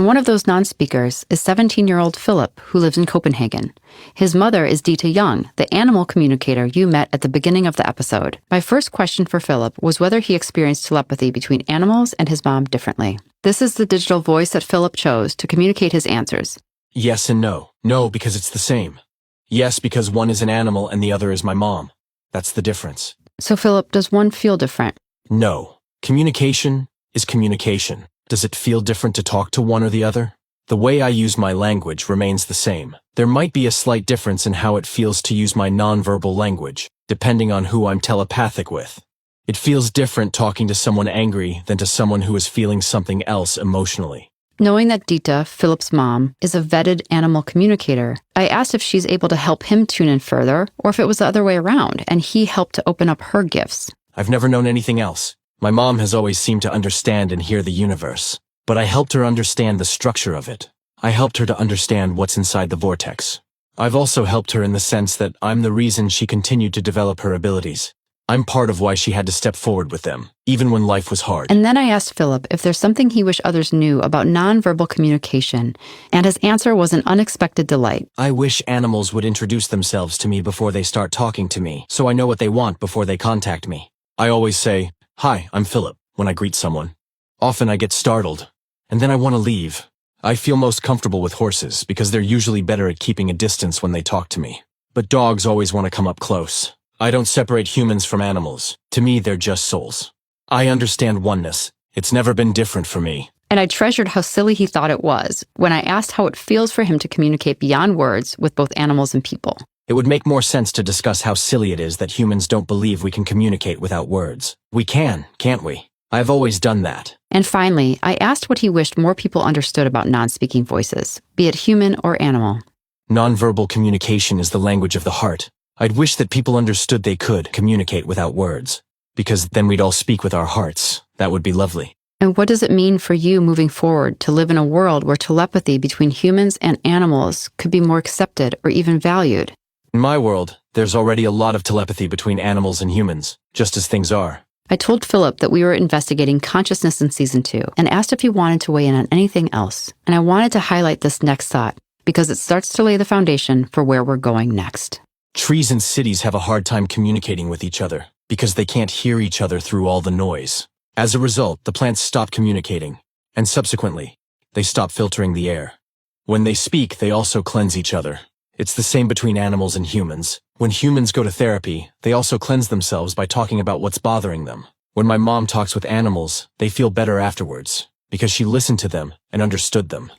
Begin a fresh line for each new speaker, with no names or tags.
One of those non-speakers is 17-year-old Philip, who lives in Copenhagen. His mother is Ditte Young, the animal communicator you met at the beginning of the episode. My first question for Philip was whether he experienced telepathy between animals and his mom differently. This is the digital voice that Philip chose to communicate his answers.
Yes and no. No, because it's the same. Yes, because one is an animal and the other is my mom. That's the difference.
So Philip, does one feel different?
No. Communication is communication. Does it feel different to talk to one or the other? The way I use my language remains the same. There might be a slight difference in how it feels to use my nonverbal language, depending on who I'm telepathic with. It feels different talking to someone angry than to someone who is feeling something else emotionally.
Knowing that Ditte, Philip's mom, is a vetted animal communicator, I asked if she's able to help him tune in further, or if it was the other way around, and he helped to open up her gifts.
I've never known anything else. My mom has always seemed to understand and hear the universe, but I helped her understand the structure of it. I helped her to understand what's inside the vortex. I've also helped her in the sense that I'm the reason she continued to develop her abilities. I'm part of why she had to step forward with them, even when life was hard.
And then I asked Philip if there's something he wished others knew about nonverbal communication, and his answer was an unexpected delight.
I wish animals would introduce themselves to me before they start talking to me, so I know what they want before they contact me. I always say, "Hi, I'm Philip," when I greet someone. Often I get startled, and then I want to leave. I feel most comfortable with horses because they're usually better at keeping a distance when they talk to me. But dogs always want to come up close. I don't separate humans from animals. To me, they're just souls. I understand oneness. It's never been different for me.
And I treasured how silly he thought it was when I asked how it feels for him to communicate beyond words with both animals and people.
It would make more sense to discuss how silly it is that humans don't believe we can communicate without words. We can, can't we? I've always done that.
And finally, I asked what he wished more people understood about non-speaking voices, be it human or animal.
Nonverbal communication is the language of the heart. I'd wish that people understood they could communicate without words, because then we'd all speak with our hearts. That would be lovely.
And what does it mean for you moving forward to live in a world where telepathy between humans and animals could be more accepted or even valued?
In my world, there's already a lot of telepathy between animals and humans, just as things are.
I told Philip that we were investigating consciousness in Season 2 and asked if he wanted to weigh in on anything else. And I wanted to highlight this next thought because it starts to lay the foundation for where we're going next.
Trees and cities have a hard time communicating with each other because they can't hear each other through all the noise. As a result, the plants stop communicating, and subsequently, they stop filtering the air. When they speak, they also cleanse each other. It's the same between animals and humans. When humans go to therapy, they also cleanse themselves by talking about what's bothering them. When my mom talks with animals, they feel better afterwards because she listened to them and understood them.